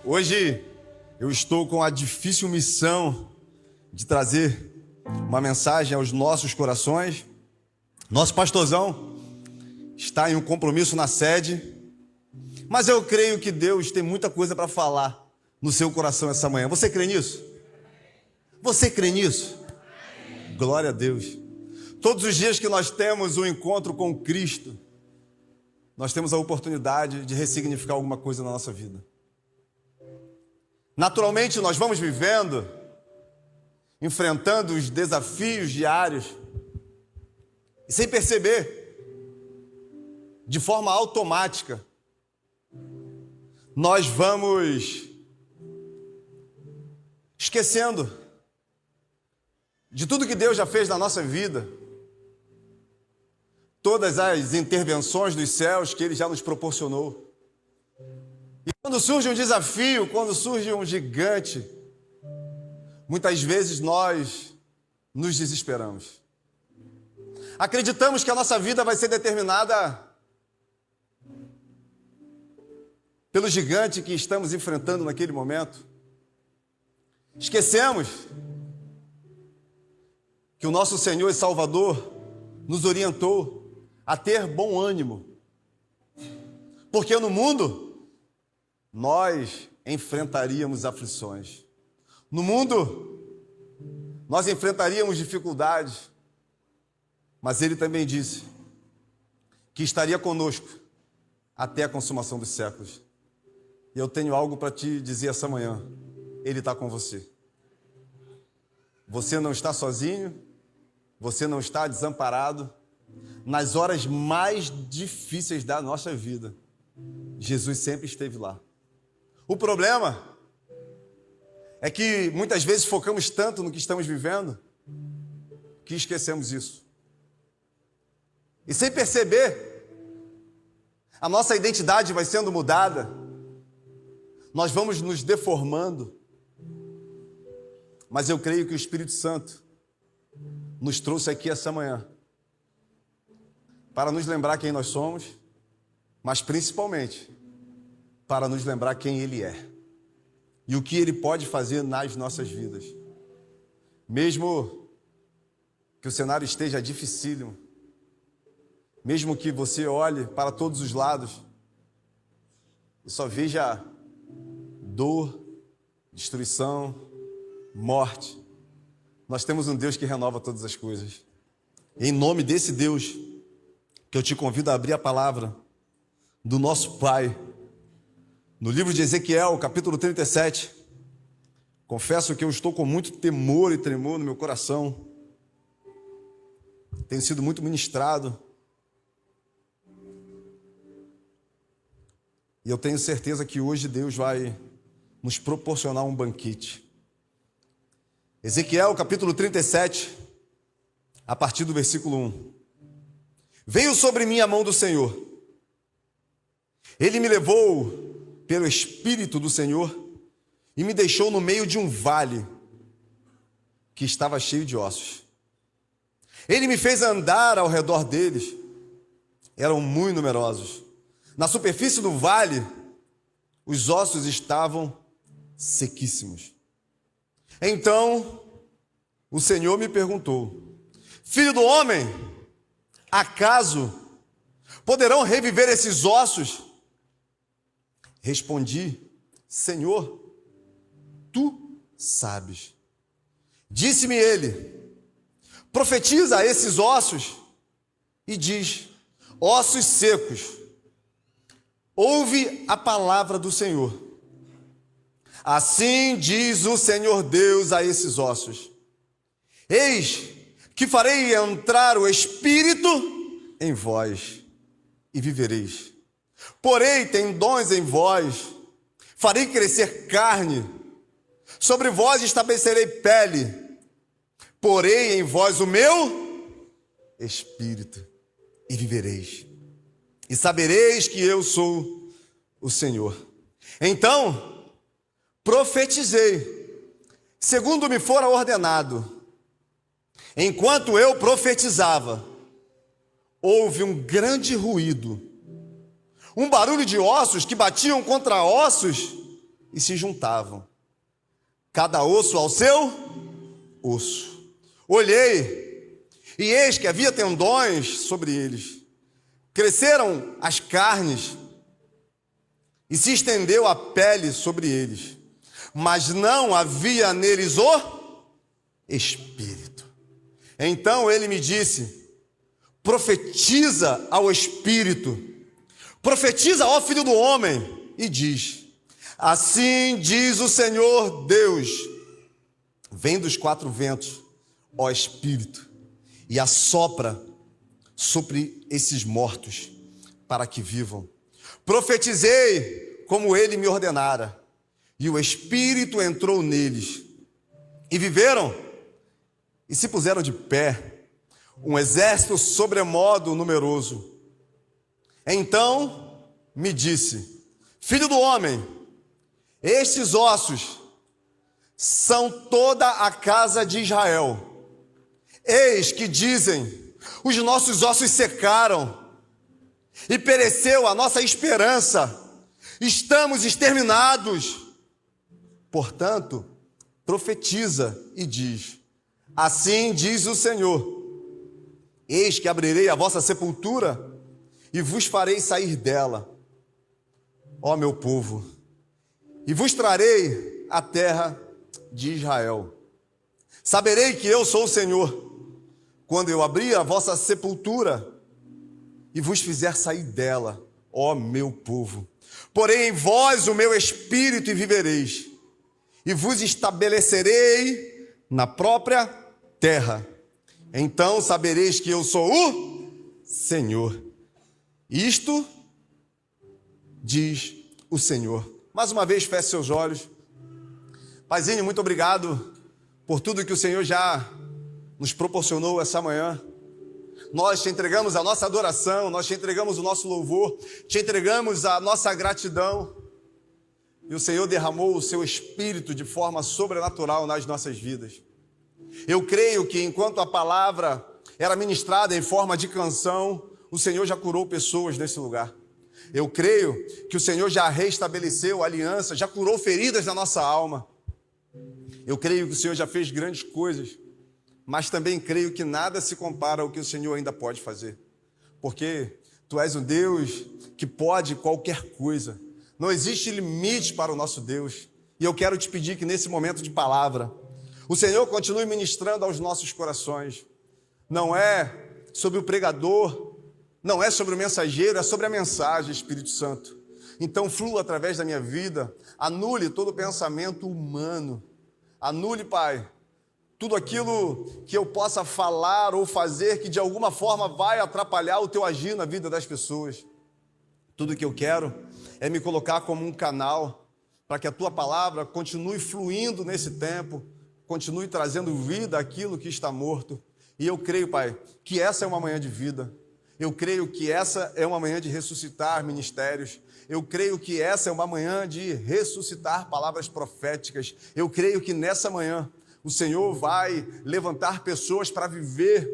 Hoje eu estou com a difícil missão de trazer uma mensagem aos nossos corações. Nosso pastorzão está em um compromisso na sede, mas eu creio que Deus tem muita coisa para falar no seu coração essa manhã. Você crê nisso? Você crê nisso? Glória a Deus. Todos os dias que nós temos um encontro com Cristo, nós temos a oportunidade de ressignificar alguma coisa na nossa vida. Naturalmente, nós vamos vivendo, enfrentando os desafios diários, e sem perceber, de forma automática, nós vamos esquecendo de tudo que Deus já fez na nossa vida, todas as intervenções dos céus que Ele já nos proporcionou. E quando surge um desafio, quando surge um gigante, muitas vezes nós nos desesperamos. Acreditamos que a nossa vida vai ser determinada pelo gigante que estamos enfrentando naquele momento. Esquecemos que o nosso Senhor e Salvador nos orientou a ter bom ânimo. Porque no mundo nós enfrentaríamos aflições. No mundo nós enfrentaríamos dificuldades. Mas Ele também disse que estaria conosco até a consumação dos séculos. E eu tenho algo para te dizer essa manhã. Ele está com você. Você não está sozinho. Você não está desamparado. Nas horas mais difíceis da nossa vida, Jesus sempre esteve lá. O problema é que muitas vezes focamos tanto no que estamos vivendo que esquecemos isso. E sem perceber, a nossa identidade vai sendo mudada, nós vamos nos deformando. Mas eu creio que o Espírito Santo nos trouxe aqui essa manhã para nos lembrar quem nós somos, mas principalmente para nos lembrar quem Ele é e o que Ele pode fazer nas nossas vidas. Mesmo que o cenário esteja dificílimo, mesmo que você olhe para todos os lados e só veja dor, destruição, morte, nós temos um Deus que renova todas as coisas. E em nome desse Deus, que eu te convido a abrir a palavra do nosso Pai, no livro de Ezequiel, capítulo 37, confesso que eu estou com muito temor e tremor no meu coração, tenho sido muito ministrado, e eu tenho certeza que hoje Deus vai nos proporcionar um banquete. Ezequiel, capítulo 37, a partir do versículo 1. Veio sobre mim a mão do Senhor. Ele me levou pelo Espírito do Senhor e me deixou no meio de um vale que estava cheio de ossos. Ele me fez andar ao redor deles. Eram muito numerosos. Na superfície do vale, os ossos estavam sequíssimos. Então, o Senhor me perguntou: Filho do homem, acaso poderão reviver esses ossos? Respondi: Senhor, tu sabes. Disse-me ele: profetiza a esses ossos e diz: ossos secos, ouve a palavra do Senhor. Assim diz o Senhor Deus a esses ossos: eis que farei entrar o Espírito em vós e vivereis. Porei tendões em vós, farei crescer carne, sobre vós estabelecerei pele, porei em vós o meu Espírito e vivereis. E sabereis que eu sou o Senhor. Então profetizei, segundo me fora ordenado. Enquanto eu profetizava, houve um grande ruído, um barulho de ossos que batiam contra ossos e se juntavam, cada osso ao seu osso. Olhei, e eis que havia tendões sobre eles. Cresceram as carnes, e se estendeu a pele sobre eles, mas não havia neles o Espírito. Então ele me disse: profetiza ao Espírito, profetiza ao Filho do Homem, e diz: assim diz o Senhor Deus, vem dos quatro ventos, ó Espírito, e assopra sobre esses mortos, para que vivam. Profetizei como ele me ordenara, e o Espírito entrou neles, e viveram, e se puseram de pé, um exército sobremodo numeroso. Então me disse: filho do homem, estes ossos são toda a casa de Israel. Eis que dizem: os nossos ossos secaram, e pereceu a nossa esperança, estamos exterminados. Portanto, profetiza e diz: assim diz o Senhor, eis que abrirei a vossa sepultura, e vos farei sair dela, ó meu povo, e vos trarei a terra de Israel. Saberei que eu sou o Senhor, quando eu abrir a vossa sepultura, e vos fizer sair dela, ó meu povo. Porém em vós o meu espírito, e vivereis, e vos estabelecerei na própria terra. Então sabereis que eu sou o Senhor. Isto diz o Senhor. Mais uma vez, feche seus olhos. Paizinho, muito obrigado por tudo que o Senhor já nos proporcionou essa manhã. Nós te entregamos a nossa adoração, nós te entregamos o nosso louvor, te entregamos a nossa gratidão. E o Senhor derramou o seu Espírito de forma sobrenatural nas nossas vidas. Eu creio que enquanto a palavra era ministrada em forma de canção, o Senhor já curou pessoas nesse lugar. Eu creio que o Senhor já restabeleceu a aliança, já curou feridas na nossa alma. Eu creio que o Senhor já fez grandes coisas, mas também creio que nada se compara ao que o Senhor ainda pode fazer. Porque Tu és um Deus que pode qualquer coisa. Não existe limite para o nosso Deus. E eu quero te pedir que nesse momento de palavra, o Senhor continue ministrando aos nossos corações. Não é sobre o pregador, não é sobre o mensageiro, é sobre a mensagem, Espírito Santo. Então flua através da minha vida, anule todo pensamento humano. Anule, Pai, tudo aquilo que eu possa falar ou fazer que de alguma forma vai atrapalhar o Teu agir na vida das pessoas. Tudo que eu quero é me colocar como um canal para que a Tua palavra continue fluindo nesse tempo, continue trazendo vida àquilo que está morto. E eu creio, Pai, que essa é uma manhã de vida. Eu creio que essa é uma manhã de ressuscitar ministérios. Eu creio que essa é uma manhã de ressuscitar palavras proféticas. Eu creio que nessa manhã o Senhor vai levantar pessoas para viver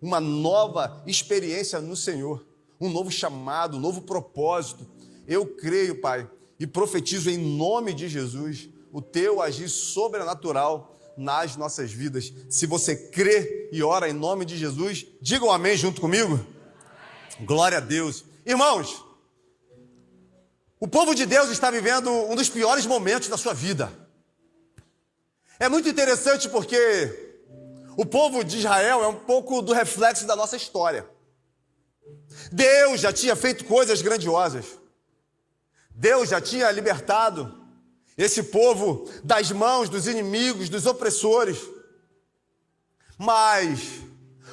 uma nova experiência no Senhor, um novo chamado, um novo propósito. Eu creio, Pai, e profetizo em nome de Jesus o Teu agir sobrenatural nas nossas vidas. Se você crê e ora em nome de Jesus, diga um amém junto comigo. Glória a Deus. Irmãos, o povo de Deus está vivendo um dos piores momentos da sua vida. É muito interessante porque o povo de Israel é um pouco do reflexo da nossa história. Deus já tinha feito coisas grandiosas. Deus já tinha libertado esse povo das mãos dos inimigos, dos opressores. Mas,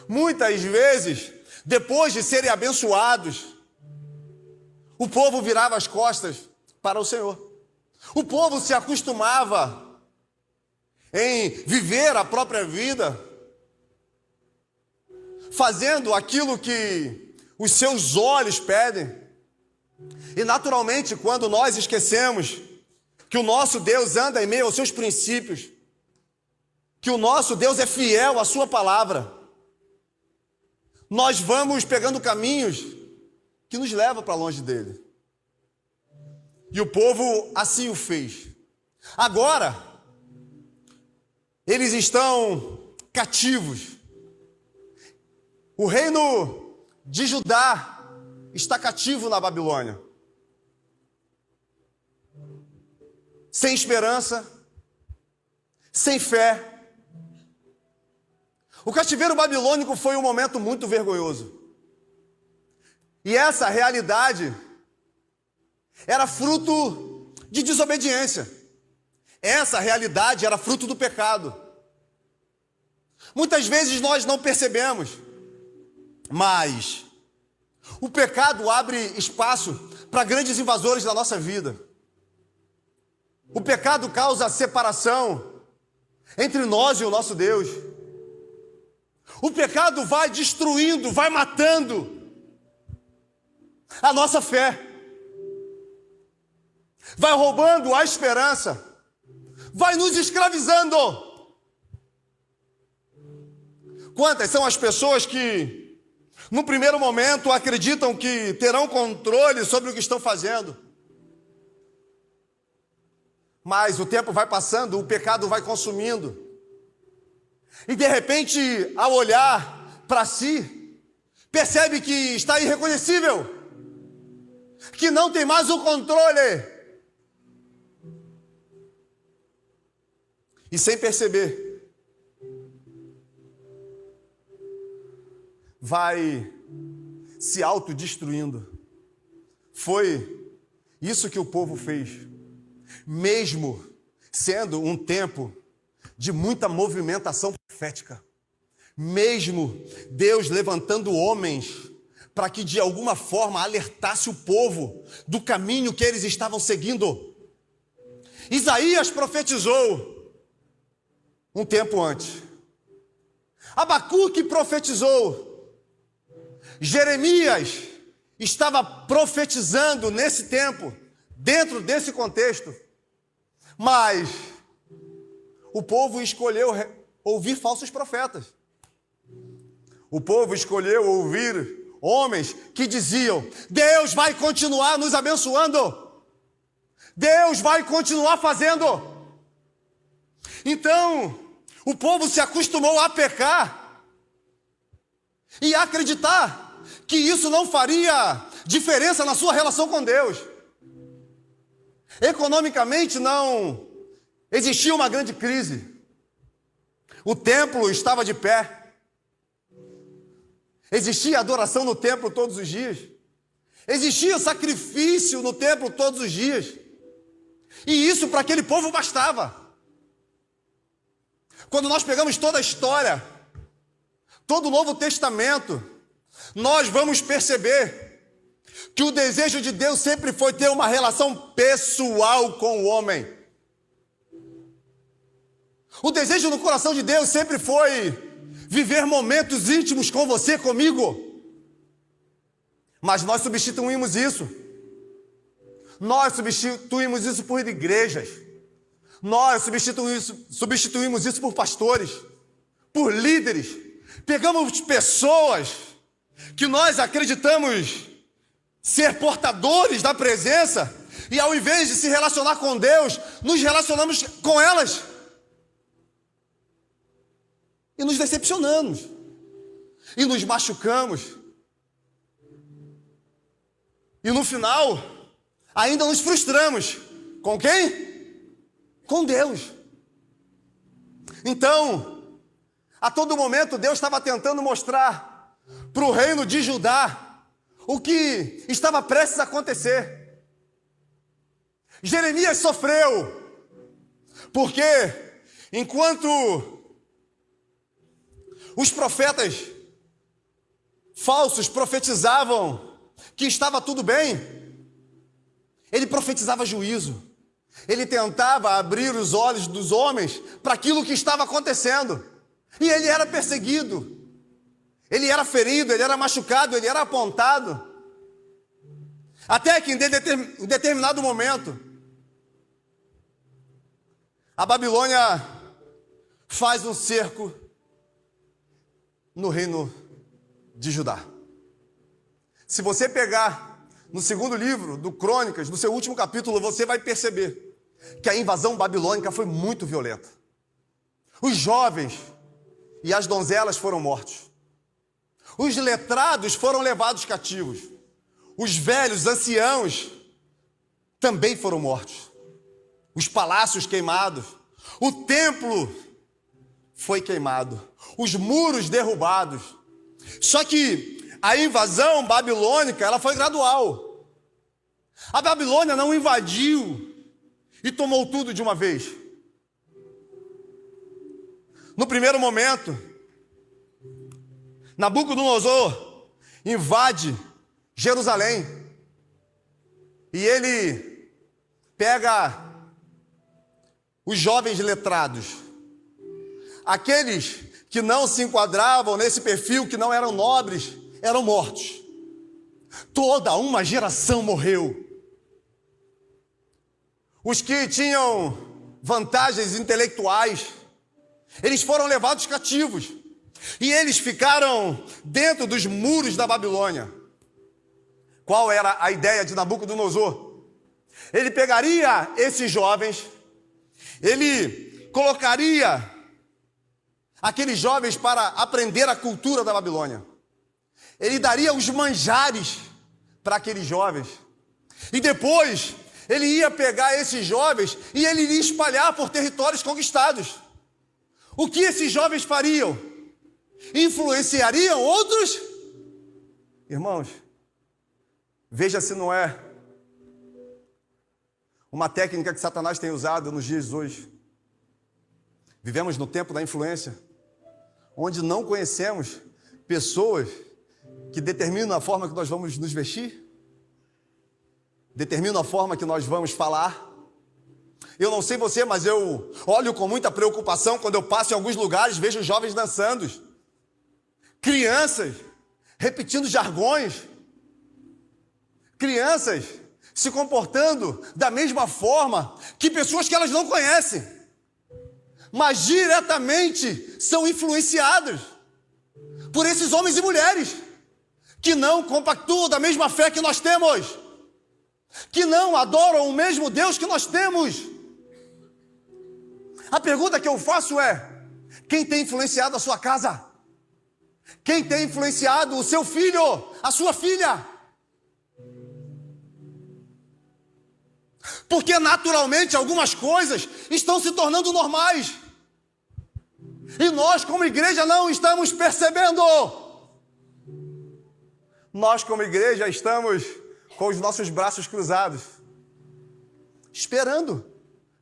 muitas vezes, depois de serem abençoados, o povo virava as costas para o Senhor. O povo se acostumava em viver a própria vida, fazendo aquilo que os seus olhos pedem. E naturalmente, quando nós esquecemos que o nosso Deus anda em meio aos seus princípios, que o nosso Deus é fiel à sua palavra, nós vamos pegando caminhos que nos levam para longe dele. E o povo assim o fez. Agora, eles estão cativos. O reino de Judá está cativo na Babilônia. Sem esperança, sem fé. O cativeiro babilônico foi um momento muito vergonhoso. E essa realidade era fruto de desobediência. Essa realidade era fruto do pecado. Muitas vezes nós não percebemos, mas o pecado abre espaço para grandes invasores da nossa vida. O pecado causa separação entre nós e o nosso Deus. O pecado vai destruindo, vai matando a nossa fé. Vai roubando a esperança. Vai nos escravizando. Quantas são as pessoas que, no primeiro momento, acreditam que terão controle sobre o que estão fazendo? Mas o tempo vai passando, o pecado vai consumindo. E de repente, ao olhar para si, percebe que está irreconhecível, que não tem mais o controle. E sem perceber, vai se autodestruindo. Foi isso que o povo fez. Mesmo sendo um tempo de muita movimentação profética, mesmo Deus levantando homens para que de alguma forma alertasse o povo do caminho que eles estavam seguindo. Isaías profetizou um tempo antes. Abacuque profetizou. Jeremias estava profetizando nesse tempo, dentro desse contexto. Mas o povo escolheu ouvir falsos profetas. O povo escolheu ouvir homens que diziam: Deus vai continuar nos abençoando. Deus vai continuar fazendo. Então, o povo se acostumou a pecar e a acreditar que isso não faria diferença na sua relação com Deus. Economicamente não existia uma grande crise. O templo estava de pé. Existia adoração no templo todos os dias. Existia sacrifício no templo todos os dias. E isso para aquele povo bastava. Quando nós pegamos toda a história, todo o Novo Testamento, nós vamos perceber que o desejo de Deus sempre foi ter uma relação pessoal com o homem. O desejo no coração de Deus sempre foi viver momentos íntimos com você, comigo. Mas nós substituímos isso. Nós substituímos isso por igrejas. Nós substituímos isso por pastores, por líderes. Pegamos pessoas que nós acreditamos ser portadores da presença, e ao invés de se relacionar com Deus, nos relacionamos com elas. E nos decepcionamos. E nos machucamos. E no final, ainda nos frustramos. Com quem? Com Deus. Então, a todo momento, Deus estava tentando mostrar para o reino de Judá o que estava prestes a acontecer. Jeremias sofreu, porque enquanto os profetas falsos profetizavam que estava tudo bem, ele profetizava juízo. Ele tentava abrir os olhos dos homens para aquilo que estava acontecendo. E ele era perseguido. Ele era ferido, ele era machucado, ele era apontado. Até que em determinado momento, a Babilônia faz um cerco no reino de Judá. Se você pegar no segundo livro do Crônicas, no seu último capítulo, você vai perceber que a invasão babilônica foi muito violenta. Os jovens e as donzelas foram mortos. Os letrados foram levados cativos. Os velhos, anciãos, também foram mortos. Os palácios queimados. O templo foi queimado. Os muros derrubados. Só que a invasão babilônica, ela foi gradual. A Babilônia não invadiu e tomou tudo de uma vez. No primeiro momento, Nabucodonosor invade Jerusalém e ele pega os jovens letrados, aqueles que não se enquadravam nesse perfil, que não eram nobres, eram mortos. Toda uma geração morreu. Os que tinham vantagens intelectuais, eles foram levados cativos. E eles ficaram dentro dos muros da Babilônia. Qual era a ideia de Nabucodonosor? Ele pegaria esses jovens, ele colocaria aqueles jovens para aprender a cultura da Babilônia. Ele daria os manjares para aqueles jovens. E depois ele ia pegar esses jovens e ele iria espalhar por territórios conquistados. O que esses jovens fariam? Influenciariam outros? Irmãos, veja se não é uma técnica que Satanás tem usado nos dias de hoje. Vivemos no tempo da influência, onde não conhecemos pessoas que determinam a forma que nós vamos nos vestir, determinam a forma que nós vamos falar. Eu não sei você, mas eu olho com muita preocupação quando eu passo em alguns lugares, vejo jovens dançando, crianças repetindo jargões, crianças se comportando da mesma forma que pessoas que elas não conhecem, mas diretamente são influenciados por esses homens e mulheres que não compactuam da mesma fé que nós temos, que não adoram o mesmo Deus que nós temos. A pergunta que eu faço é: quem tem influenciado a sua casa? Quem tem influenciado o seu filho, a sua filha? Porque naturalmente algumas coisas estão se tornando normais. E nós como igreja não estamos percebendo. Nós como igreja estamos com os nossos braços cruzados, esperando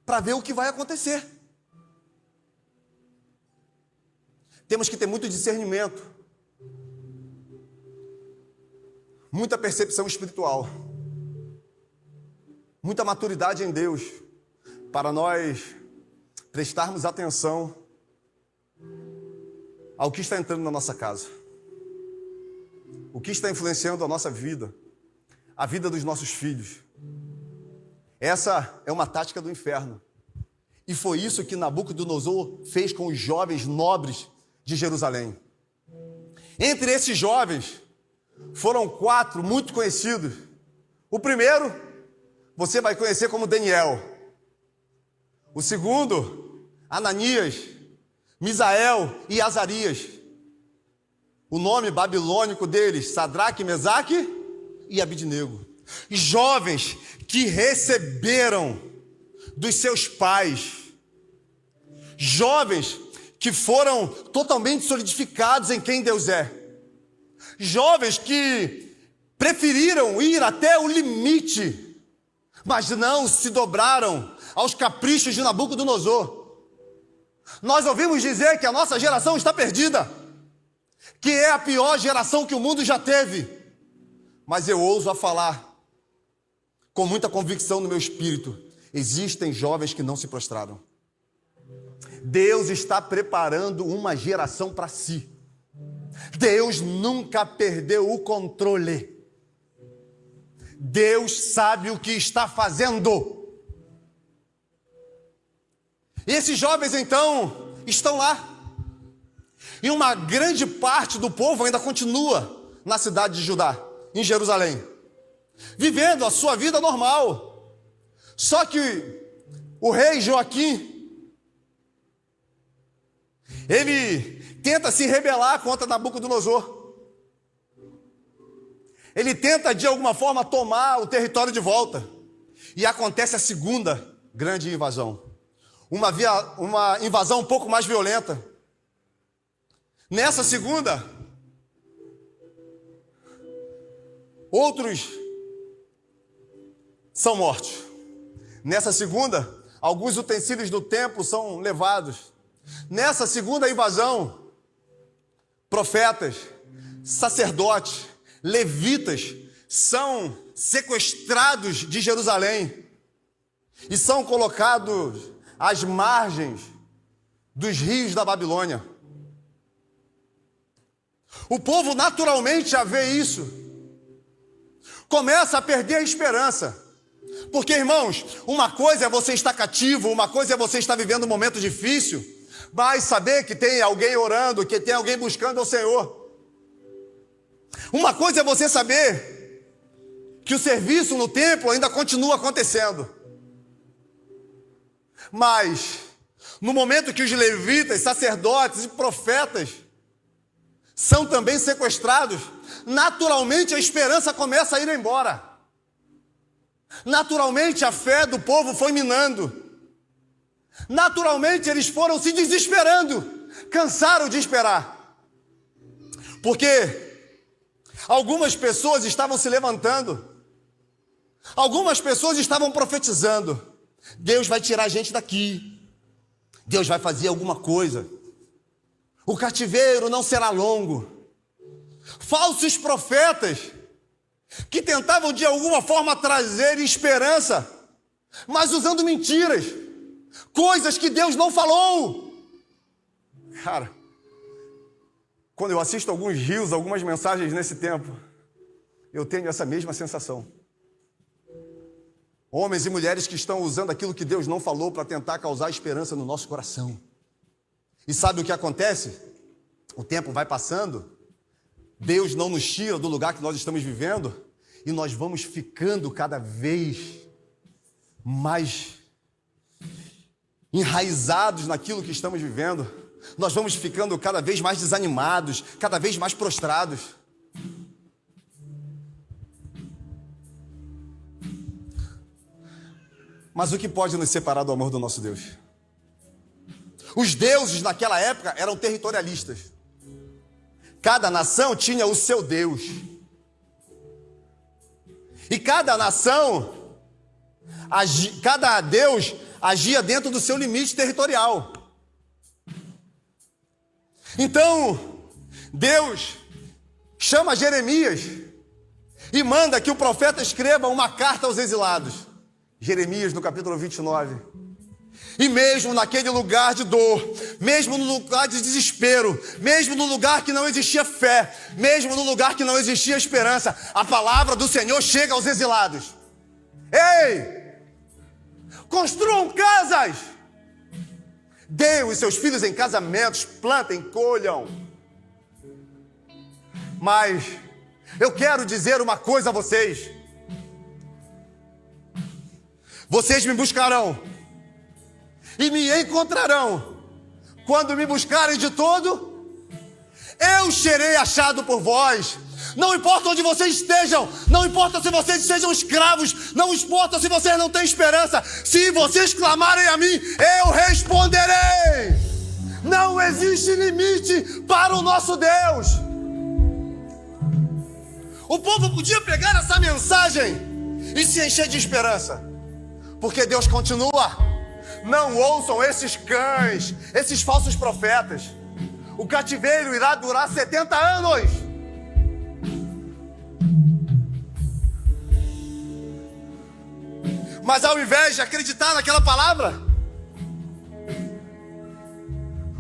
para ver o que vai acontecer. Temos que ter muito discernimento, muita percepção espiritual, muita maturidade em Deus, para nós prestarmos atenção ao que está entrando na nossa casa, o que está influenciando a nossa vida, a vida dos nossos filhos. Essa é uma tática do inferno. E foi isso que Nabucodonosor fez com os jovens nobres de Jerusalém. Entre esses jovens, foram 4 muito conhecidos. O primeiro, você vai conhecer como Daniel. O segundo, Ananias, Misael e Azarias. O nome babilônico deles, Sadraque, Mesaque e Abidnego. Jovens que receberam dos seus pais. Jovens que foram totalmente solidificados em quem Deus é. Jovens que preferiram ir até o limite, mas não se dobraram aos caprichos de Nabucodonosor. Nós ouvimos dizer que a nossa geração está perdida, que é a pior geração que o mundo já teve. Mas eu ouso a falar, com muita convicção no meu espírito, existem jovens que não se prostraram. Deus está preparando uma geração para si. Deus nunca perdeu o controle. Deus sabe o que está fazendo. E esses jovens, então, estão lá. E uma grande parte do povo ainda continua na cidade de Judá, em Jerusalém, vivendo a sua vida normal. Só que o rei Joaquim, ele tenta se rebelar contra Nabucodonosor. Ele tenta, de alguma forma, tomar o território de volta. E acontece a segunda grande invasão. Uma invasão um pouco mais violenta. Nessa segunda, outros são mortos. Nessa segunda, alguns utensílios do templo são levados. Nessa segunda invasão, profetas, sacerdotes, levitas são sequestrados de Jerusalém e são colocados às margens dos rios da Babilônia. O povo naturalmente, a ver isso, começa a perder a esperança. Porque, irmãos, uma coisa é você estar cativo, uma coisa é você estar vivendo um momento difícil, mas saber que tem alguém orando, que tem alguém buscando ao Senhor. Uma coisa é você saber que o serviço no templo ainda continua acontecendo. Mas, no momento que os levitas, sacerdotes e profetas são também sequestrados, naturalmente a esperança começa a ir embora. Naturalmente a fé do povo foi minando. Naturalmente eles foram se desesperando, cansaram de esperar. Porque algumas pessoas estavam se levantando, algumas pessoas estavam profetizando: Deus vai tirar a gente daqui, Deus vai fazer alguma coisa, o cativeiro não será longo. Falsos profetas que tentavam de alguma forma trazer esperança, mas usando mentiras, coisas que Deus não falou. Cara, quando eu assisto alguns reels, algumas mensagens nesse tempo, eu tenho essa mesma sensação. Homens e mulheres que estão usando aquilo que Deus não falou para tentar causar esperança no nosso coração. E sabe o que acontece? O tempo vai passando, Deus não nos tira do lugar que nós estamos vivendo, e nós vamos ficando cada vez mais enraizados naquilo que estamos vivendo. Nós vamos ficando cada vez mais desanimados, cada vez mais prostrados. Mas o que pode nos separar do amor do nosso Deus? Os deuses naquela época eram territorialistas. Cada nação tinha o seu Deus. E cada nação, cada Deus agia dentro do seu limite territorial. Então, Deus chama Jeremias e manda que o profeta escreva uma carta aos exilados. Jeremias, no capítulo 29. E mesmo naquele lugar de dor, mesmo no lugar de desespero, mesmo no lugar que não existia fé, mesmo no lugar que não existia esperança, a palavra do Senhor chega aos exilados. Ei! Construam casas! Deem os seus filhos em casamentos, plantem, colham. Mas eu quero dizer uma coisa a vocês. Vocês me buscarão e me encontrarão quando me buscarem de todo. Eu serei achado por vós. Não importa onde vocês estejam, não importa se vocês sejam escravos, não importa se vocês não têm esperança, se vocês clamarem a mim, eu responderei. Não existe limite para o nosso Deus. O povo podia pegar essa mensagem e se encher de esperança, porque Deus continua. Não ouçam esses cães, esses falsos profetas. O cativeiro irá durar 70 anos. Mas ao invés de acreditar naquela palavra,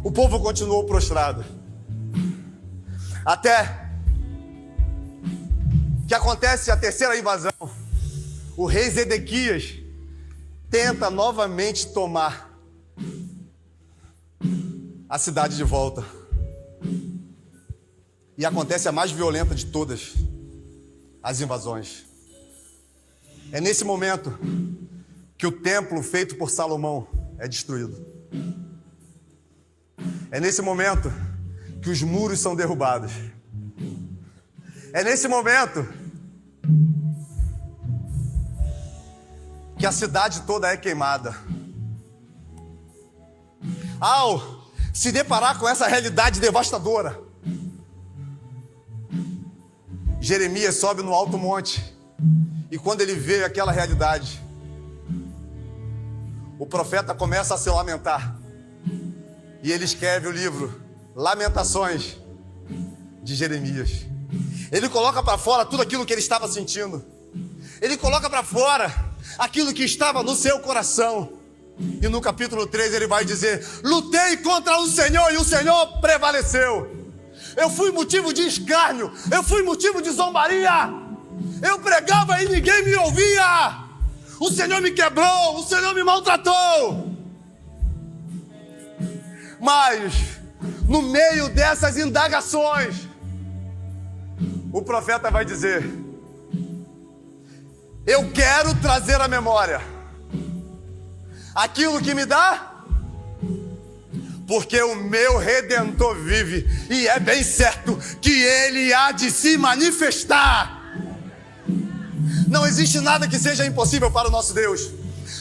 o povo continuou prostrado. Até que acontece a terceira invasão. O rei Zedequias tenta novamente tomar a cidade de volta. E acontece a mais violenta de todas as invasões. É nesse momento que o templo feito por Salomão é destruído. É nesse momento que os muros são derrubados. É nesse momento que a cidade toda é queimada. Ao se deparar com essa realidade devastadora, Jeremias sobe no alto monte, e quando ele vê aquela realidade, o profeta começa a se lamentar, e ele escreve o livro Lamentações de Jeremias. Ele coloca para fora tudo aquilo que ele estava sentindo, ele coloca para fora aquilo que estava no seu coração. E no capítulo 3 ele vai dizer: lutei contra o Senhor e o Senhor prevaleceu. Eu fui motivo de escárnio, eu fui motivo de zombaria, eu pregava e ninguém me ouvia. O Senhor me quebrou, o Senhor me maltratou. Mas no meio dessas indagações, o profeta vai dizer: eu quero trazer à memória aquilo que me dá, porque o meu Redentor vive, e é bem certo que Ele há de se manifestar. Não existe nada que seja impossível para o nosso Deus.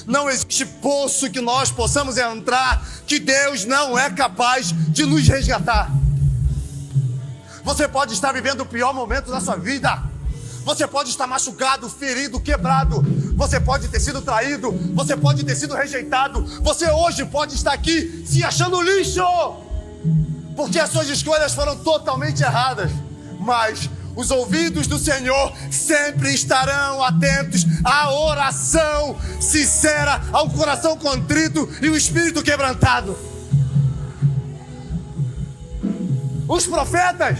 Não existe poço que nós possamos entrar que Deus não é capaz de nos resgatar. Você pode estar vivendo o pior momento da sua vida. Você pode estar machucado, ferido, quebrado. Você pode ter sido traído. Você pode ter sido rejeitado. Você hoje pode estar aqui se achando lixo, porque as suas escolhas foram totalmente erradas. Mas os ouvidos do Senhor sempre estarão atentos à oração sincera, ao coração contrito e o espírito quebrantado. Os profetas,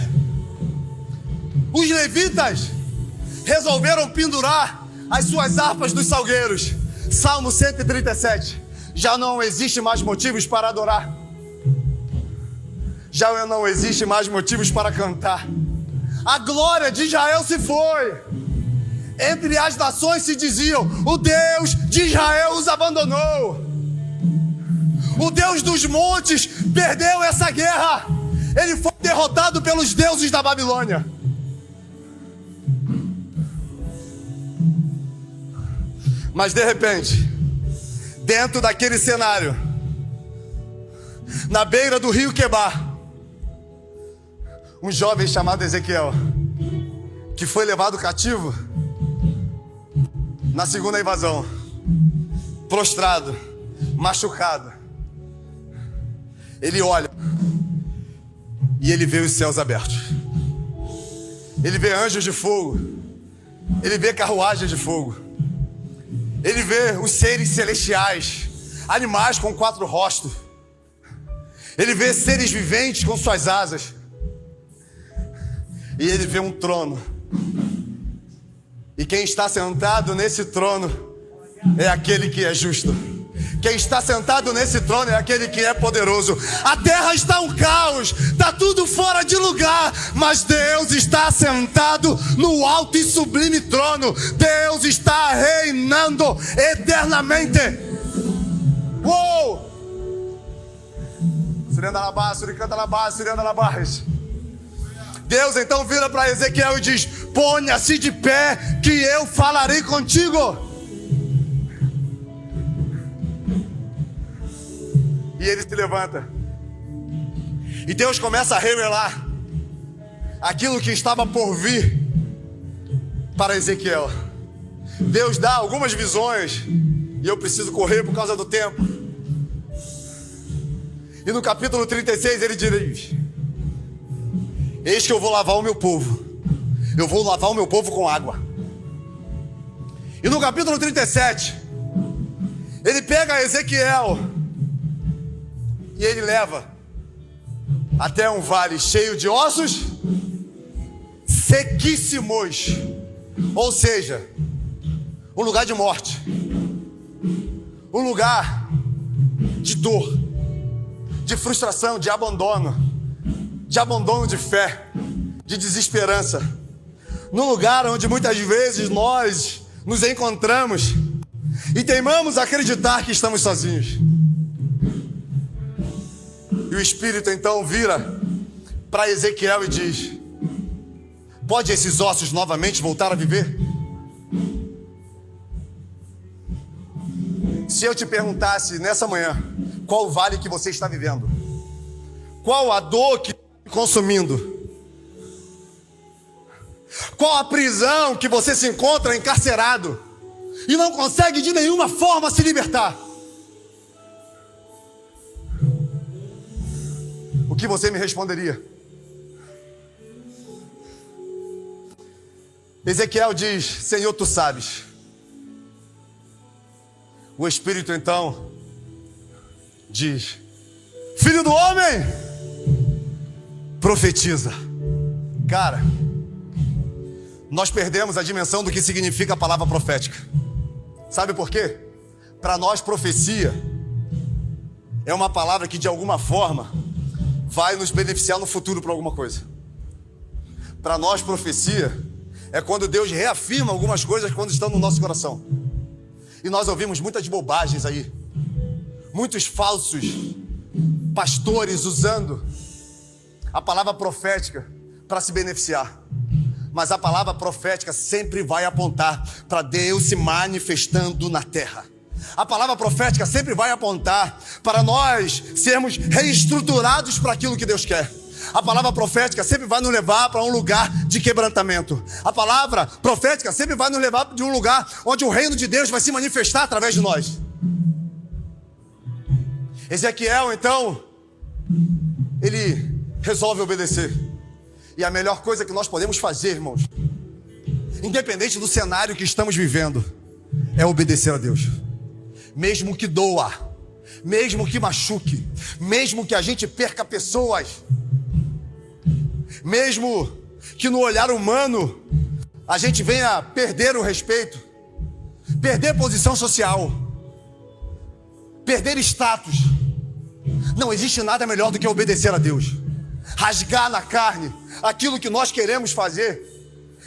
os levitas, resolveram pendurar as suas harpas dos salgueiros. Salmo 137. Já não existe mais motivos para adorar. Já não existe mais motivos para cantar. A glória de Israel se foi. Entre as nações se diziam: o Deus de Israel os abandonou. O Deus dos montes perdeu essa guerra. Ele foi derrotado pelos deuses da Babilônia. Mas de repente, dentro daquele cenário, na beira do rio Quebar, um jovem chamado Ezequiel, que foi levado cativo na segunda invasão, prostrado, machucado, ele olha e ele vê os céus abertos. Ele vê anjos de fogo, ele vê carruagens de fogo. Ele vê os seres celestiais, animais com 4 rostos. Ele vê seres viventes com suas asas. E ele vê um trono. E quem está sentado nesse trono é aquele que é justo. Quem está sentado nesse trono é aquele que é poderoso. A terra está um caos, está tudo fora de lugar, mas Deus está sentado no alto e sublime trono. Deus está reinando eternamente. Uou! Deus então vira para Ezequiel e diz: ponha-se de pé que eu falarei contigo. E ele se levanta. E Deus começa a revelar aquilo que estava por vir para Ezequiel. Deus dá algumas visões, e eu preciso correr por causa do tempo. E no capítulo 36 ele diz: eis que eu vou lavar o meu povo. Eu vou lavar o meu povo com água. E no capítulo 37 ele pega Ezequiel e ele leva até um vale cheio de ossos sequíssimos. Ou seja, um lugar de morte, um lugar de dor, de frustração, de abandono de fé, de desesperança. Num lugar onde muitas vezes nós nos encontramos E teimamos acreditar que estamos sozinhos. E o Espírito então vira para Ezequiel e diz: pode esses ossos novamente voltar a viver? Se eu te perguntasse nessa manhã, qual o vale que você está vivendo? Qual a dor que está consumindo? Qual a prisão que você se encontra encarcerado e não consegue de nenhuma forma se libertar? O que você me responderia? Ezequiel diz: Senhor, tu sabes. O Espírito então diz: filho do homem, profetiza. Cara, nós perdemos a dimensão do que significa a palavra profética. Sabe por quê? Para nós, profecia é uma palavra que de alguma forma vai nos beneficiar no futuro para alguma coisa. Para nós, profecia é quando Deus reafirma algumas coisas quando estão no nosso coração. E nós ouvimos muitas bobagens aí, muitos falsos pastores usando a palavra profética para se beneficiar. Mas a palavra profética sempre vai apontar para Deus se manifestando na terra. A palavra profética sempre vai apontar para nós sermos reestruturados para aquilo que Deus quer. A palavra profética sempre vai nos levar para um lugar de quebrantamento. A palavra profética sempre vai nos levar de um lugar onde o reino de Deus vai se manifestar através de nós. Ezequiel, então, ele resolve obedecer. E a melhor coisa que nós podemos fazer, irmãos, independente do cenário que estamos vivendo, é obedecer a Deus. Mesmo que doa, mesmo que machuque, mesmo que a gente perca pessoas, mesmo que no olhar humano a gente venha perder o respeito, perder posição social, perder status, não existe nada melhor do que obedecer a Deus. Rasgar na carne aquilo que nós queremos fazer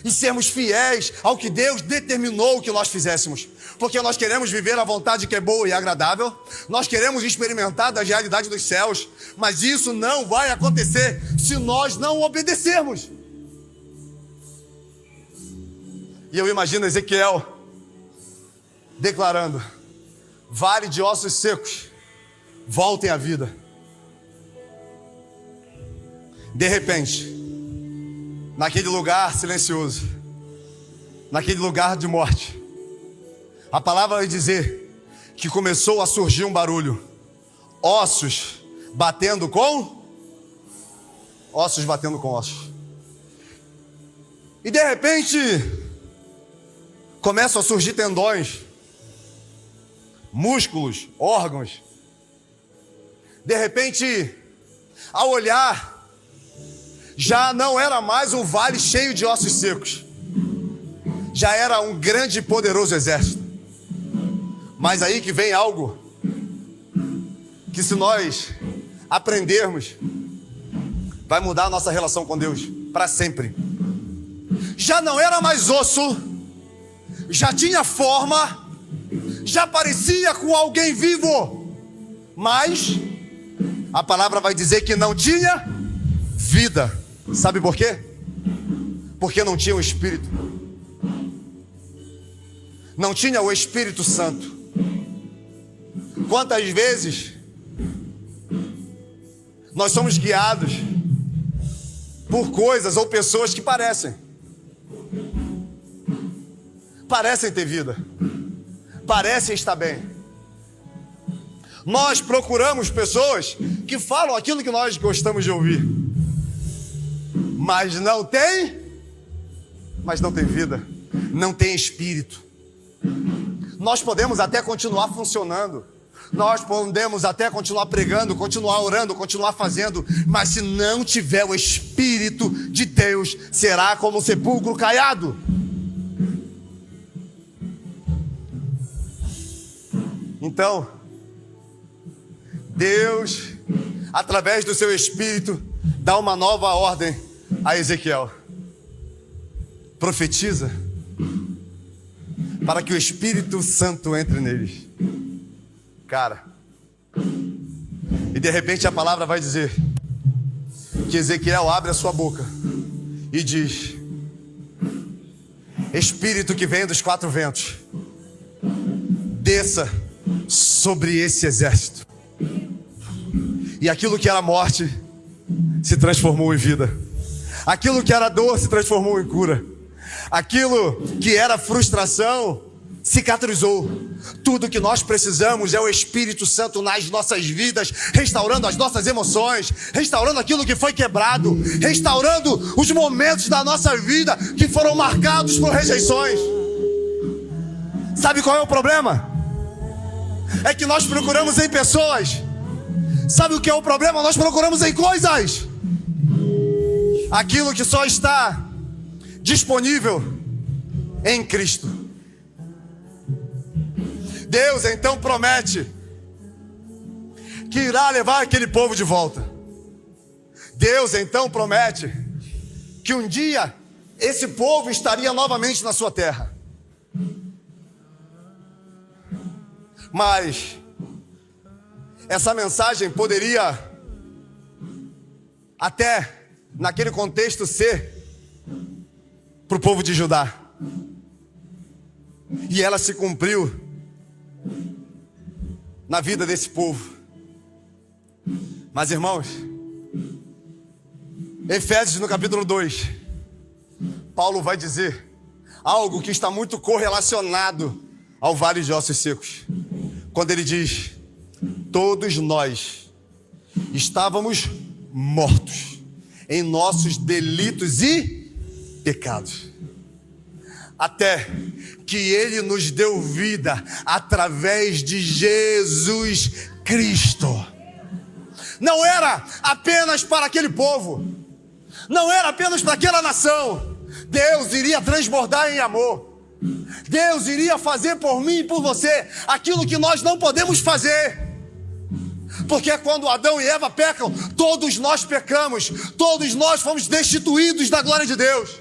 e sermos fiéis ao que Deus determinou que nós fizéssemos. Porque nós queremos viver a vontade que é boa e agradável, nós queremos experimentar da realidade dos céus, mas isso não vai acontecer se nós não obedecermos. E eu imagino Ezequiel declarando: vale de ossos secos, voltem à vida. De repente, naquele lugar silencioso, naquele lugar de morte, a palavra vai dizer que começou a surgir um barulho. Ossos batendo com ossos. E de repente, começam a surgir tendões, músculos, órgãos. De repente, ao olhar, já não era mais um vale cheio de ossos secos. Já era um grande e poderoso exército. Mas aí que vem algo que, se nós aprendermos, vai mudar a nossa relação com Deus para sempre. Já não era mais osso, já tinha forma, já parecia com alguém vivo, mas a palavra vai dizer que não tinha vida. Sabe por quê? Porque não tinha o Espírito. Não tinha o Espírito Santo. Quantas vezes nós somos guiados por coisas ou pessoas que parecem ter vida, parecem estar bem. Nós procuramos pessoas que falam aquilo que nós gostamos de ouvir, mas não tem vida, não tem Espírito. Nós podemos até continuar funcionando, nós podemos até continuar pregando, continuar orando, continuar fazendo, mas se não tiver o Espírito de Deus, será como um sepulcro caiado. Então, Deus, através do seu Espírito, dá uma nova ordem a Ezequiel. Profetiza. para que o Espírito Santo entre neles. Cara, e de repente a palavra vai dizer que Ezequiel abre a sua boca e diz: Espírito que vem dos 4 ventos, desça sobre esse exército. E aquilo que era morte se transformou em vida. Aquilo que era dor se transformou em cura. Aquilo que era frustração cicatrizou. Tudo que nós precisamos é o Espírito Santo nas nossas vidas, restaurando as nossas emoções, restaurando aquilo que foi quebrado, restaurando os momentos da nossa vida que foram marcados por rejeições. Sabe qual é o problema? É que nós procuramos em pessoas. Sabe o que é o problema? Nós procuramos em coisas. Aquilo que só está disponível em Cristo. Deus então promete que irá levar aquele povo de volta. Deus então promete que um dia esse povo estaria novamente na sua terra. Mas essa mensagem poderia até naquele contexto ser para o povo de Judá. E ela se cumpriu na vida desse povo. Mas irmãos, Efésios no capítulo 2, Paulo vai dizer algo que está muito correlacionado ao vale de ossos secos. Quando ele diz: todos nós estávamos mortos em nossos delitos e pecados, até que Ele nos deu vida através de Jesus Cristo. Não era apenas para aquele povo, não era apenas para aquela nação. Deus iria transbordar em amor. Deus iria fazer por mim e por você aquilo que nós não podemos fazer. Porque quando Adão e Eva pecam, todos nós pecamos, todos nós fomos destituídos da glória de Deus.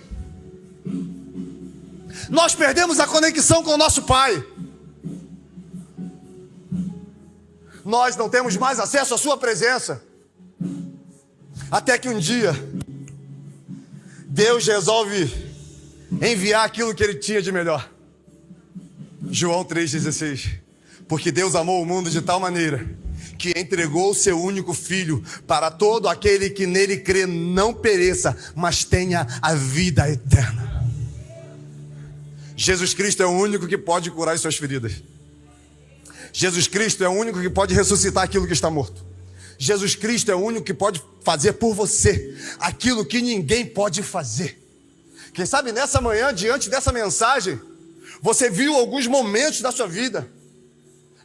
Nós perdemos a conexão com o nosso Pai. Nós não temos mais acesso à sua presença. Até que um dia Deus resolve enviar aquilo que Ele tinha de melhor. João 3,16. Porque Deus amou o mundo de tal maneira que entregou o seu único Filho, para todo aquele que nele crê não pereça, mas tenha a vida eterna. Jesus Cristo é o único que pode curar as suas feridas. Jesus Cristo é o único que pode ressuscitar aquilo que está morto. Jesus Cristo é o único que pode fazer por você aquilo que ninguém pode fazer. Quem sabe nessa manhã, diante dessa mensagem, você viu alguns momentos da sua vida.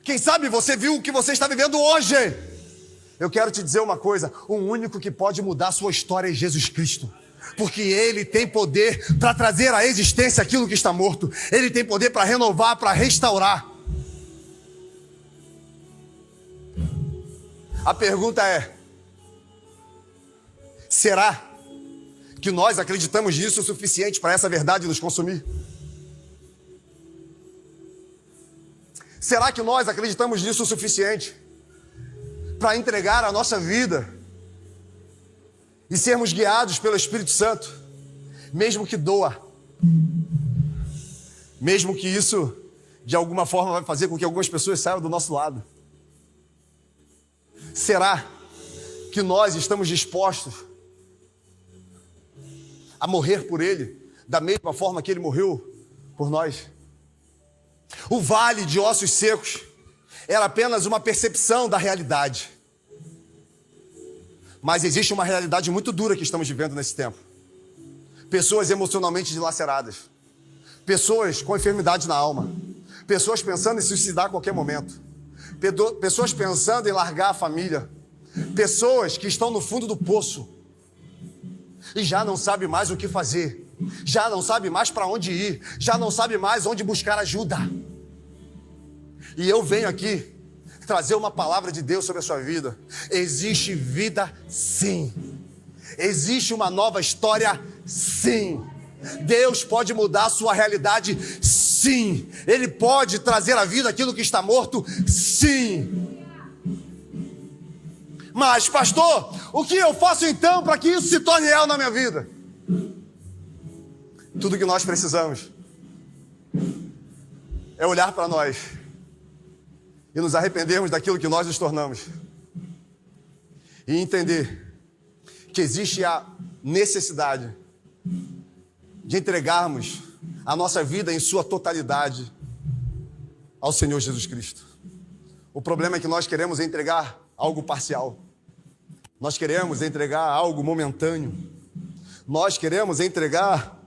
Quem sabe você viu o que você está vivendo hoje. Eu quero te dizer uma coisa: o único que pode mudar a sua história é Jesus Cristo. Porque Ele tem poder para trazer à existência aquilo que está morto. Ele tem poder para renovar, para restaurar. A pergunta é: será que nós acreditamos nisso o suficiente para essa verdade nos consumir? Será que nós acreditamos nisso o suficiente para entregar a nossa vida e sermos guiados pelo Espírito Santo, mesmo que doa, mesmo que isso de alguma forma vai fazer com que algumas pessoas saiam do nosso lado? Será que nós estamos dispostos a morrer por Ele da mesma forma que Ele morreu por nós? O vale de ossos secos era apenas uma percepção da realidade. Mas existe uma realidade muito dura que estamos vivendo nesse tempo. Pessoas emocionalmente dilaceradas. Pessoas com enfermidade na alma. Pessoas pensando em se suicidar a qualquer momento. Pessoas pensando em largar a família. Pessoas que estão no fundo do poço e já não sabem mais o que fazer. Já não sabe mais para onde ir, já não sabe mais onde buscar ajuda. E eu venho aqui trazer uma palavra de Deus sobre a sua vida. Existe vida, sim. Existe uma nova história, sim. Deus pode mudar a sua realidade, sim. Sim. Ele pode trazer à vida aquilo que está morto? Sim. Mas, pastor, o que eu faço então para que isso se torne real na minha vida? Tudo que nós precisamos é olhar para nós e nos arrependermos daquilo que nós nos tornamos. E entender que existe a necessidade de entregarmos a nossa vida em sua totalidade ao Senhor Jesus Cristo. O problema é que nós queremos entregar algo parcial. Nós queremos entregar algo momentâneo. Nós queremos entregar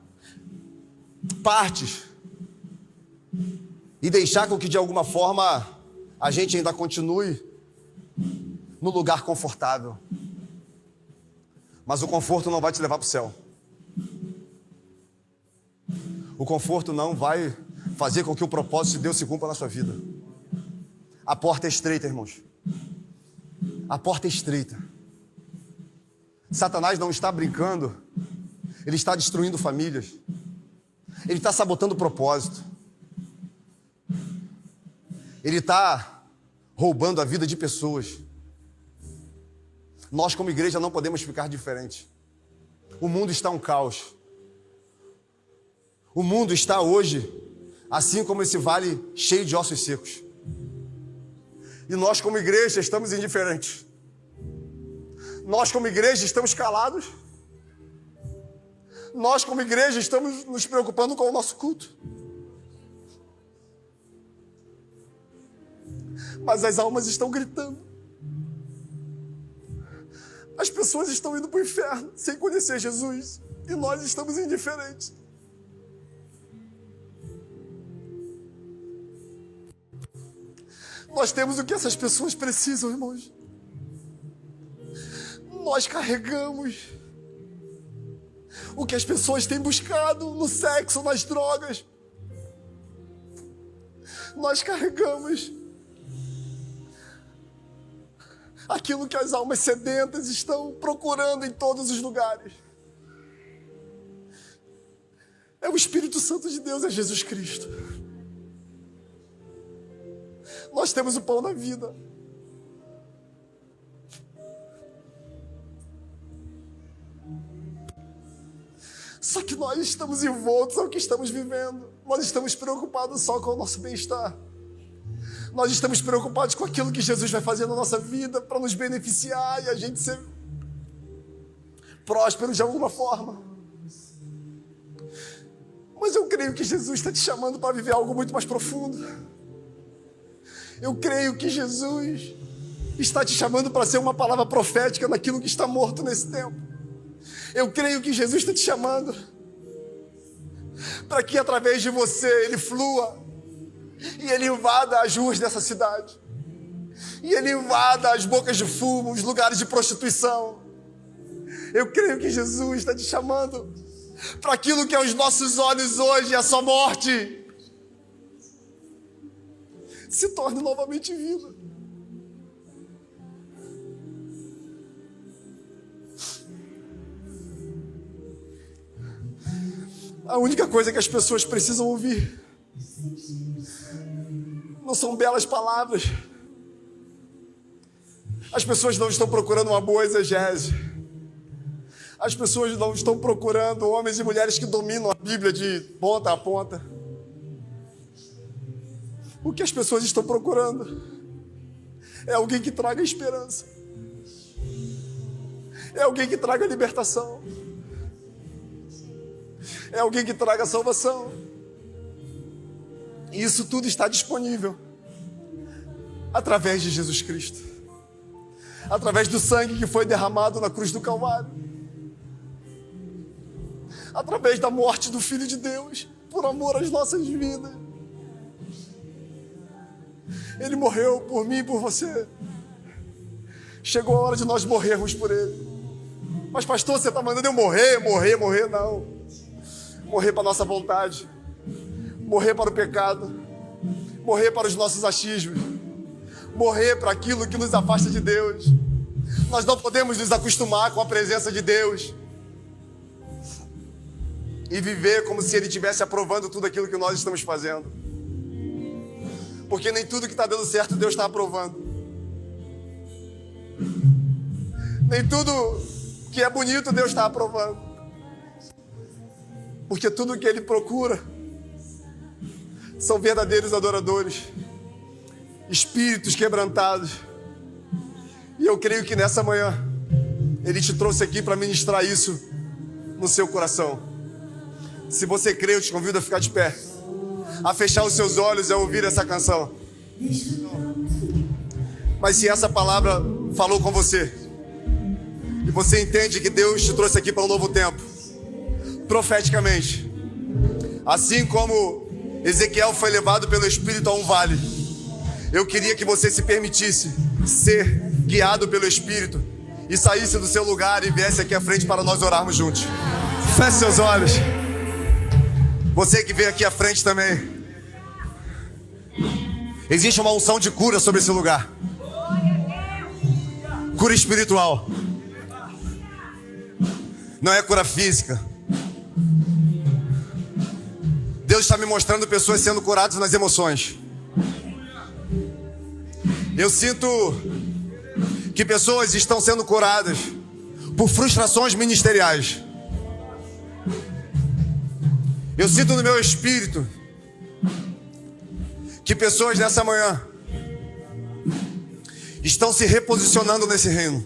partes e deixar com que de alguma forma a gente ainda continue no lugar confortável. Mas o conforto não vai te levar para o céu. O conforto não vai fazer com que o propósito de Deus se cumpra na sua vida. A porta é estreita, irmãos. A porta é estreita. Satanás não está brincando. Ele está destruindo famílias. Ele está sabotando o propósito. Ele está roubando a vida de pessoas. Nós, como igreja, não podemos ficar diferentes. O mundo está um caos. O mundo está hoje, assim como esse vale cheio de ossos secos. E nós, como igreja, estamos indiferentes. Nós, como igreja, estamos calados. Nós, como igreja, estamos nos preocupando com o nosso culto. Mas as almas estão gritando. As pessoas estão indo para o inferno sem conhecer Jesus. E nós estamos indiferentes. Nós temos o que essas pessoas precisam, irmãos. Nós carregamos o que as pessoas têm buscado no sexo, nas drogas. Nós carregamos aquilo que as almas sedentas estão procurando em todos os lugares. É o Espírito Santo de Deus, é Jesus Cristo. Nós temos o pão da vida. Só que nós estamos envoltos ao que estamos vivendo. Nós estamos preocupados só com o nosso bem-estar. Nós estamos preocupados com aquilo que Jesus vai fazer na nossa vida para nos beneficiar e a gente ser próspero de alguma forma. Mas eu creio que Jesus está te chamando para viver algo muito mais profundo. Eu creio que Jesus está te chamando para ser uma palavra profética naquilo que está morto nesse tempo. Eu creio que Jesus está te chamando para que através de você Ele flua e Ele invada as ruas dessa cidade. E Ele invada as bocas de fumo, os lugares de prostituição. Eu creio que Jesus está te chamando para aquilo que aos nossos olhos hoje é só morte, se torne novamente vida. A única coisa que as pessoas precisam ouvir não são belas palavras. As pessoas não estão procurando uma boa exegese. As pessoas não estão procurando homens e mulheres que dominam a Bíblia de ponta a ponta. O que as pessoas estão procurando é alguém que traga esperança. É alguém que traga libertação. É alguém que traga salvação. E isso tudo está disponível através de Jesus Cristo. Através do sangue que foi derramado na cruz do Calvário. Através da morte do Filho de Deus, por amor às nossas vidas. Ele morreu por mim e por você. Chegou a hora de nós morrermos por Ele. Mas pastor, você está mandando eu morrer? Não. Morrer para a nossa vontade. Morrer para o pecado. Morrer para os nossos achismos. Morrer para aquilo que nos afasta de Deus. Nós não podemos nos acostumar com a presença de Deus. e viver como se Ele estivesse aprovando tudo aquilo que nós estamos fazendo. Porque nem tudo que está dando certo Deus está aprovando. Nem tudo que é bonito Deus está aprovando. Porque tudo que Ele procura são verdadeiros adoradores, espíritos quebrantados. E eu creio que nessa manhã Ele te trouxe aqui para ministrar isso no seu coração. Se você crê, eu te convido a ficar de pé, a fechar os seus olhos e a ouvir essa canção. Mas se essa palavra falou com você, e você entende que Deus te trouxe aqui para um novo tempo, profeticamente, assim como Ezequiel foi levado pelo Espírito a um vale, eu queria que você se permitisse ser guiado pelo Espírito e saísse do seu lugar e viesse aqui à frente para nós orarmos juntos. Feche seus olhos. Você que veio aqui à frente também. Existe uma unção de cura sobre esse lugar. Cura espiritual. Não é cura física. Deus está me mostrando pessoas sendo curadas nas emoções. Eu sinto que pessoas estão sendo curadas por frustrações ministeriais. Eu sinto no meu espírito que pessoas nessa manhã estão se reposicionando nesse reino.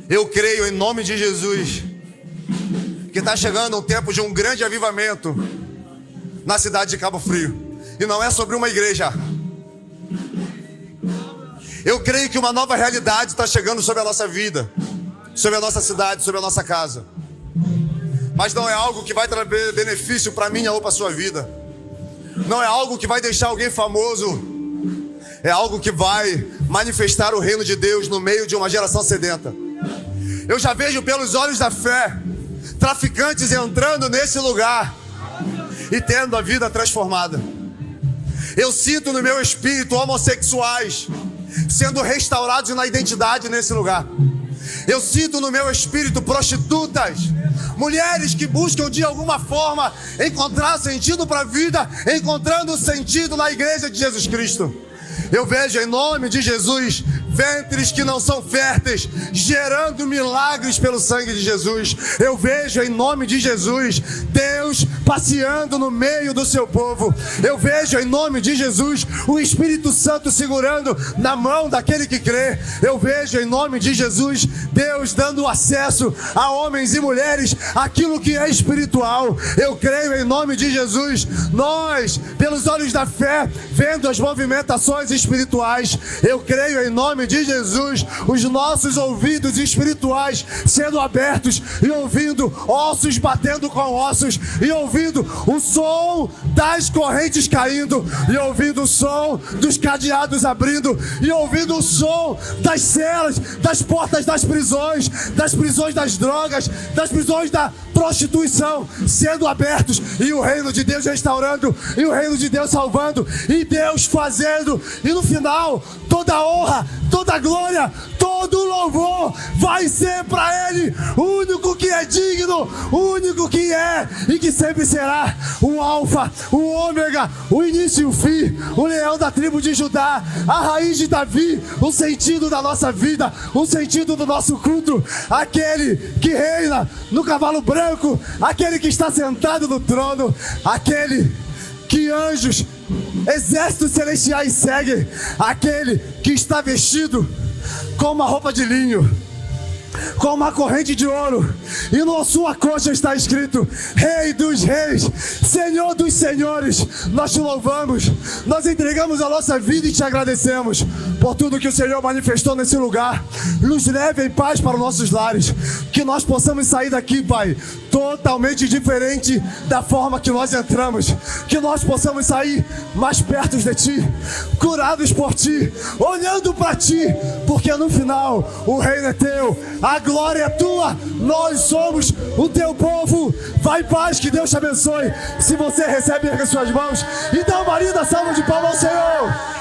Eu creio em nome de Jesus que está chegando um tempo de um grande avivamento na cidade de Cabo Frio. E não é sobre uma igreja. Eu creio que uma nova realidade está chegando sobre a nossa vida, sobre a nossa cidade, sobre a nossa casa. Mas não é algo que vai trazer benefício para mim ou para a sua vida. Não é algo que vai deixar alguém famoso. É algo que vai manifestar o reino de Deus no meio de uma geração sedenta. Eu já vejo pelos olhos da fé traficantes entrando nesse lugar e tendo a vida transformada. Eu sinto no meu espírito homossexuais sendo restaurados na identidade nesse lugar. Eu sinto no meu espírito prostitutas, mulheres que buscam de alguma forma encontrar sentido para a vida, encontrando sentido na igreja de Jesus Cristo. Eu vejo em nome de Jesus ventres que não são férteis gerando milagres pelo sangue de Jesus. Eu vejo em nome de Jesus Deus passeando no meio do seu povo. Eu vejo em nome de Jesus o Espírito Santo segurando na mão daquele que crê. Eu vejo em nome de Jesus Deus dando acesso a homens e mulheres aquilo que é espiritual. Eu creio em nome de Jesus, nós pelos olhos da fé vendo as movimentações espirituais. Eu creio em nome de Jesus, os nossos ouvidos espirituais sendo abertos e ouvindo ossos batendo com ossos, e ouvindo o som das correntes caindo, e ouvindo o som dos cadeados abrindo, e ouvindo o som das celas, das portas das prisões das drogas, das prisões da prostituição sendo abertos, e o reino de Deus restaurando, e o reino de Deus salvando, e Deus fazendo, e no final toda honra, toda glória, todo louvor vai ser para Ele, o único que é digno, o único que é e que sempre será o Alfa, o Ômega, o início e o fim, o leão da tribo de Judá, a raiz de Davi, o sentido da nossa vida, o sentido do nosso culto, aquele que reina no cavalo branco, aquele que está sentado no trono, aquele que anjos, exércitos celestiais seguem, aquele que está vestido com uma roupa de linho, com uma corrente de ouro, e na sua coxa está escrito: Rei dos reis, Senhor dos senhores. Nós te louvamos, nós entregamos a nossa vida e te agradecemos por tudo que o Senhor manifestou nesse lugar. Nos leve em paz para os nossos lares, que nós possamos sair daqui, Pai, totalmente diferente da forma que nós entramos, que nós possamos sair mais perto de Ti, curados por Ti, olhando para Ti, porque no final o reino é Teu, a glória é Tua, nós somos o Teu povo. Vai em paz, que Deus te abençoe. Se você recebe, ergue suas mãos e dá uma linda salva de palmas ao Senhor.